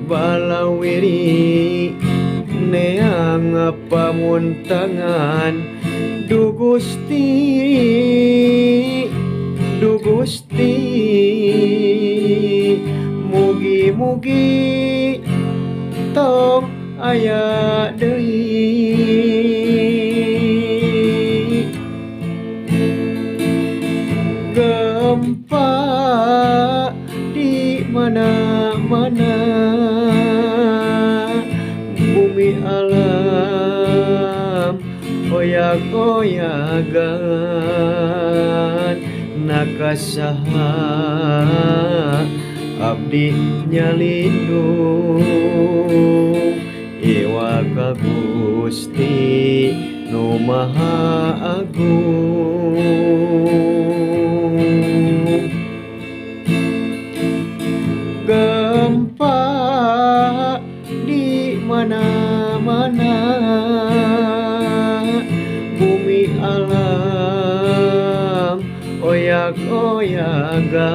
balawiri neang pamuntangan Du Gusti Du Gusti mugi-mugi tong aya deui gempa di mana-mana bumi alam oyak-oyagan nakasaha abdi nyalindung iwa ka Gusti nu Maha Agung gempa di mana-mana bumi alam oyak-oyagan